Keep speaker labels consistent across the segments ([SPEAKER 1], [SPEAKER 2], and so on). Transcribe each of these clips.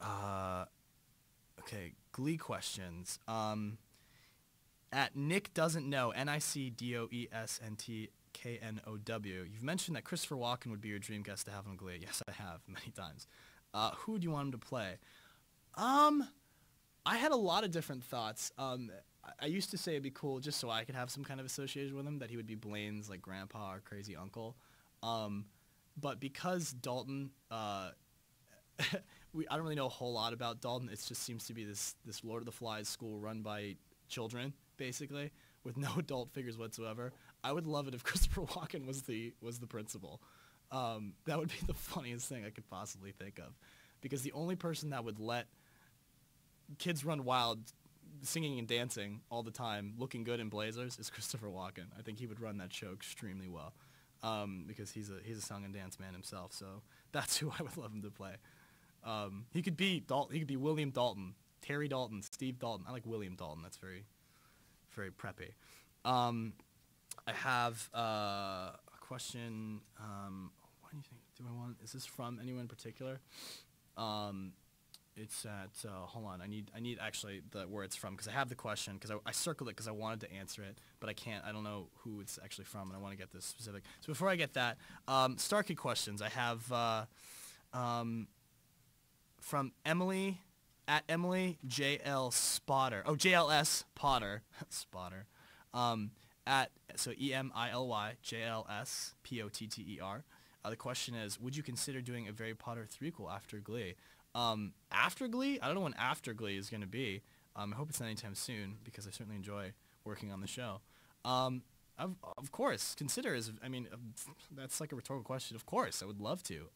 [SPEAKER 1] Okay, Glee questions. At Nick doesn't know, NICDOESNTKNOW. You've mentioned that Christopher Walken would be your dream guest to have on Glee. Yes, I have many times. Who would you want him to play? I had a lot of different thoughts. I used to say it'd be cool just so I could have some kind of association with him, that he would be Blaine's like grandpa or crazy uncle. But because Dalton, I don't really know a whole lot about Dalton. It just seems to be this Lord of the Flies school run by children, basically, with no adult figures whatsoever. I would love it if Christopher Walken was the principal. That would be the funniest thing I could possibly think of, because the only person that would let kids run wild, singing and dancing all the time, looking good in blazers, is Christopher Walken. I think he would run that show extremely well, because he's a song and dance man himself. So that's who I would love him to play. He could be Dalton. He could be William Dalton, Terry Dalton, Steve Dalton. I like William Dalton. That's very, very preppy. I have a question. What do you think? Is this from anyone in particular? It's at, hold on, I need actually where it's from, because I have the question, because I circled it because I wanted to answer it, but I can't. I don't know who it's actually from, and I want to get this specific. So before I get that, Starkey questions. I have from Emily, at Emily JL Spotter. Oh, JLS Potter. Spotter. So EMILY JLS POTTER. The question is, would you consider doing a Harry Potter threequel after Glee? After Glee? I don't know when after Glee is going to be. I hope it's not anytime soon, because I certainly enjoy working on the show. Of course, consider is, I mean, that's like a rhetorical question. Of course, I would love to.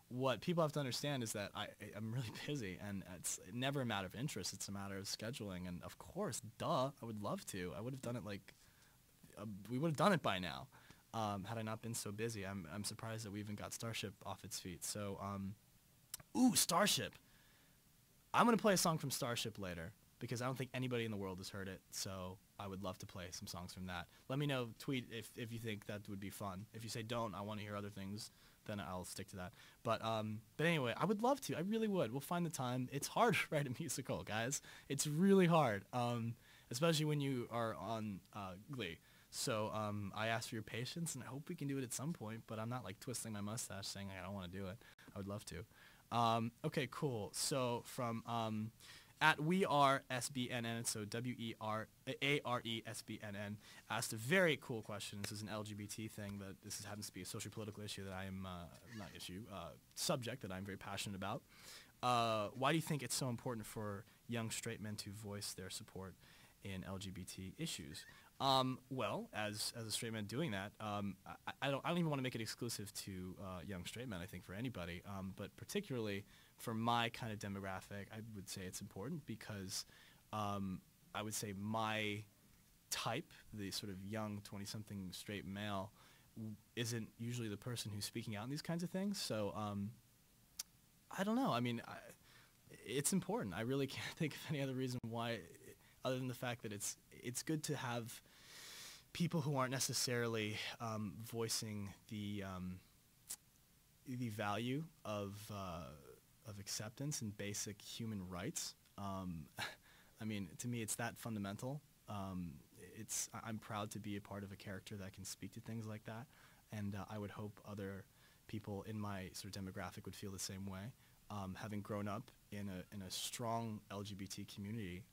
[SPEAKER 1] What people have to understand is that I'm really busy, and it's never a matter of interest. It's a matter of scheduling, and of course, duh, I would love to. I would have done it we would have done it by now, had I not been so busy. I'm surprised that we even got Starship off its feet. So, ooh, Starship. I'm going to play a song from Starship later, because I don't think anybody in the world has heard it, so I would love to play some songs from that. Let me know, tweet if you think that would be fun. If you say don't, I want to hear other things, then I'll stick to that. But anyway, I would love to. I really would. We'll find the time. It's hard to write a musical, guys. It's really hard, especially when you are on Glee. So I ask for your patience, and I hope we can do it at some point, but I'm not like twisting my mustache saying I don't want to do it. I would love to. Okay, cool. So from at WeAreSBNN, so WeAreSBNN, asked a very cool question. This is an LGBT thing, but this happens to be a social political issue that I am, subject that I'm very passionate about. Why do you think it's so important for young straight men to voice their support in LGBT issues? Well, as a straight man doing that, I don't even want to make it exclusive to young straight men. I think for anybody, but particularly for my kind of demographic, I would say it's important because I would say my type, the sort of young 20-something straight male, isn't usually the person who's speaking out in these kinds of things. So I don't know. I mean, it's important. I really can't think of any other reason why, other than the fact that it's good to have people who aren't necessarily voicing the value of acceptance and basic human rights. I mean, to me, it's that fundamental. I'm proud to be a part of a character that can speak to things like that, and I would hope other people in my sort of demographic would feel the same way. Having grown up in a strong LGBT community,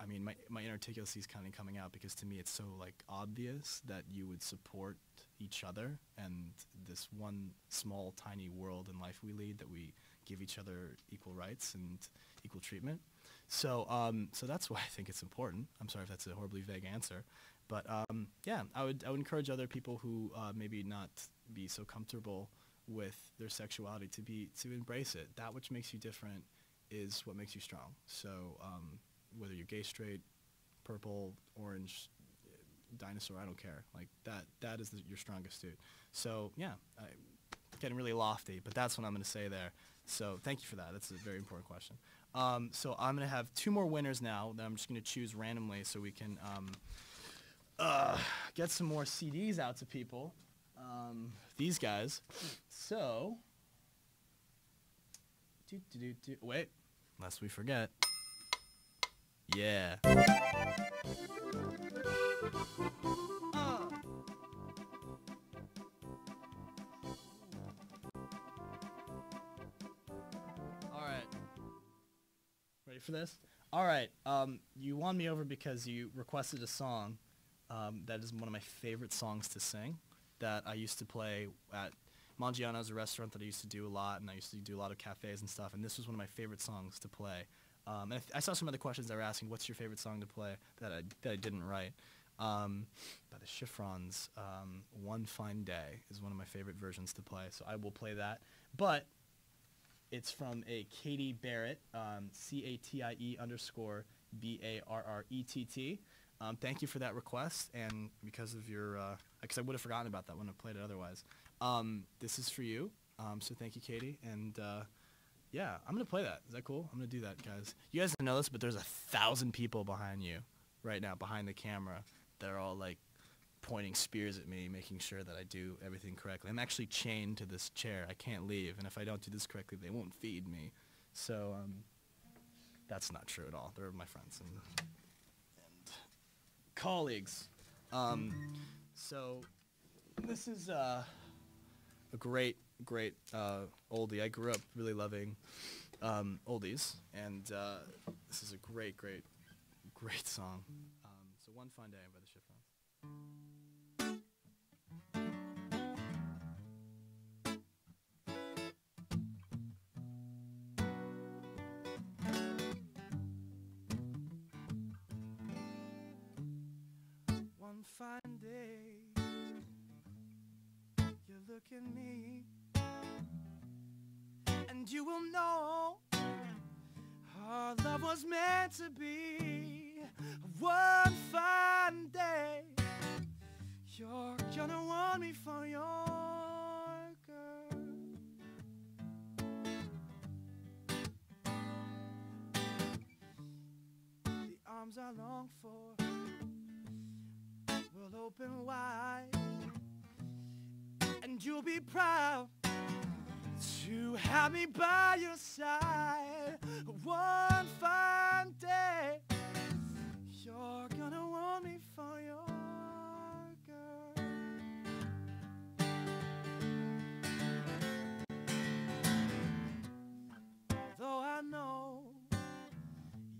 [SPEAKER 1] I mean, my inarticulacy is kind of coming out because to me it's so like obvious that you would support each other and this one small tiny world and life we lead, that we give each other equal rights and equal treatment. So so that's why I think it's important. I'm sorry if that's a horribly vague answer, but yeah, I would encourage other people who maybe not be so comfortable with their sexuality to embrace it. That which makes you different is what makes you strong. So whether you're gay, straight, purple, orange, dinosaur, I don't care. Like that is your strongest suit. So yeah, getting really lofty, but that's what I'm going to say there. So thank you for that. That's a very important question. So I'm going to have two more winners now that I'm just going to choose randomly so we can get some more CDs out to people. These guys. So Wait, lest we forget. Yeah. Alright. Ready for this? Alright, you won me over because you requested a song that is one of my favorite songs to sing that I used to play at Mangiano's, a restaurant that I used to do a lot, and I used to do a lot of cafes and stuff, and this was one of my favorite songs to play. And I saw some other questions that were asking, what's your favorite song to play that I didn't write. By the Chiffrons, One Fine Day is one of my favorite versions to play, so I will play that. But it's from a Katie Barrett, CATIE_BARRETT. Thank you for that request, and because of your, because I would have forgotten about that when I played it otherwise. This is for you, so thank you, Katie, and yeah, I'm going to play that. Is that cool? I'm going to do that, guys. You guys don't know this, but there's 1,000 people behind you right now, behind the camera, that are all, like, pointing spears at me, making sure that I do everything correctly. I'm actually chained to this chair. I can't leave, and if I don't do this correctly, they won't feed me. So, that's not true at all. They're my friends and colleagues. So, this is a great oldie. I grew up really loving oldies, and this is a great song. So One Fine Day by the Chiffrons. One fine day, you look at me, and you will know our love was meant to be. One fine day, you're gonna want me for your girl. The arms I long for will open wide, and you'll be proud to have me by your side. One fine day, you're gonna want me for your girl. Though I know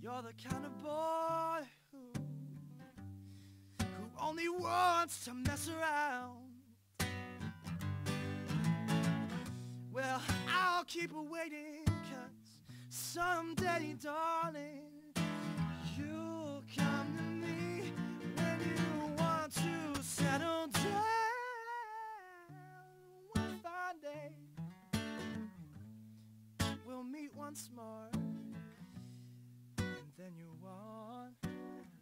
[SPEAKER 1] you're the kind of boy who only wants to mess around, well, I'll keep waiting, 'cause someday, darling, you'll come to me when you want to settle down. One fine day, we'll meet once more, and then you want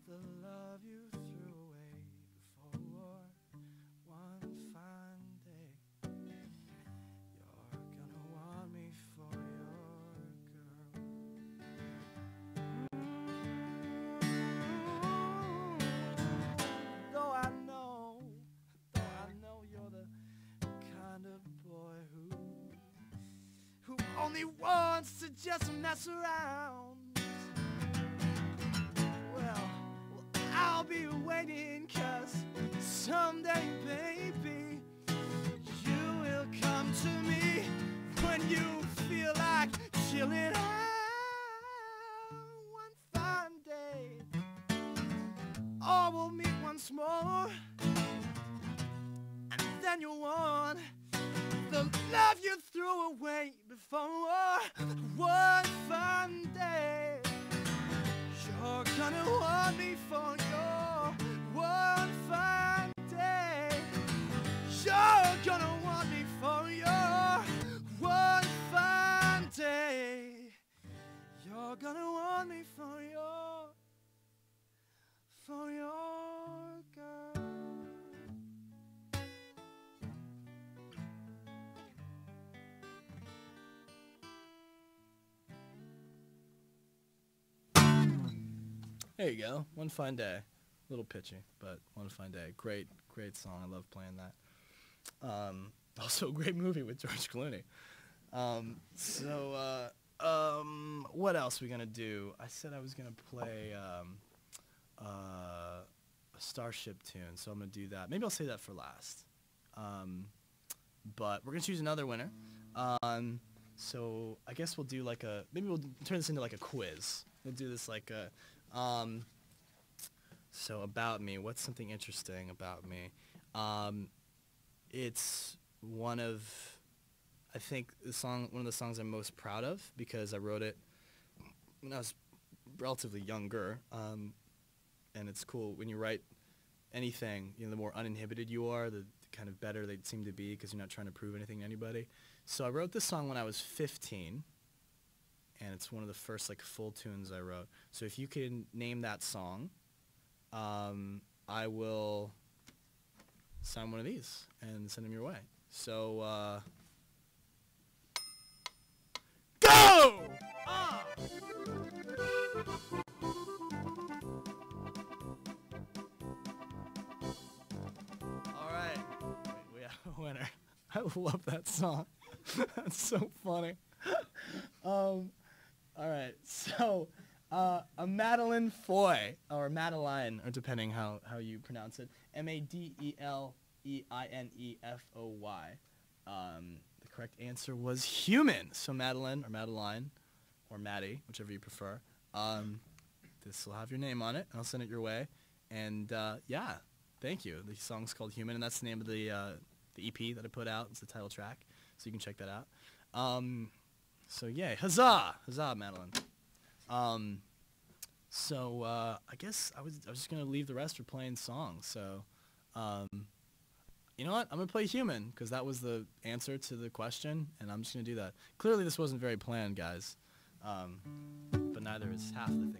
[SPEAKER 1] the love you threw away before. One fine day, you're gonna want me for your girl. Though I know you're the kind of boy who only wants to just mess around. Well, I'll be waiting, 'cause someday, baby, you will come to me when you feel like chilling out. One fine day, or we'll meet once more, and then you'll want the love you threw away before. One fine day, you're gonna want me for your. One fine day, you're gonna want me for your. One fine day, you're gonna want me for your girl. There you go. One Fine Day. A little pitchy, but One Fine Day. Great song. I love playing that. Also a great movie with George Clooney. What else are we gonna do? I said I was gonna play a Starship tune, so I'm gonna do that. Maybe I'll save that for last. But we're gonna choose another winner. So I guess we'll do like maybe we'll turn this into like a quiz. We'll do this like a, so about me. What's something interesting about me? It's I think one of the songs I'm most proud of because I wrote it when I was relatively younger. And it's cool when you write anything, the more uninhibited you are, the kind of better they seem to be because you're not trying to prove anything to anybody. So I wrote this song when I was 15, and it's one of the first like full tunes I wrote. So if you can name that song, I will sign one of these and send them your way. So go! Alright, we have a winner. I love that song. That's so funny. Alright, so a Madeline Foy, or Madeline, or depending how you pronounce it, Madeleineffoy. The correct answer was human. So Madeline, or Madeline, or Maddie, whichever you prefer. This will have your name on it, and I'll send it your way. And yeah, thank you. The song's called Human, and that's the name of the EP that I put out. It's the title track, so you can check that out. So yay, huzzah, huzzah, Madeline. So I guess I was just gonna leave the rest for playing songs. So you know what? I'm gonna play Human because that was the answer to the question, and I'm just gonna do that. Clearly, this wasn't very planned, guys. But neither is half the things.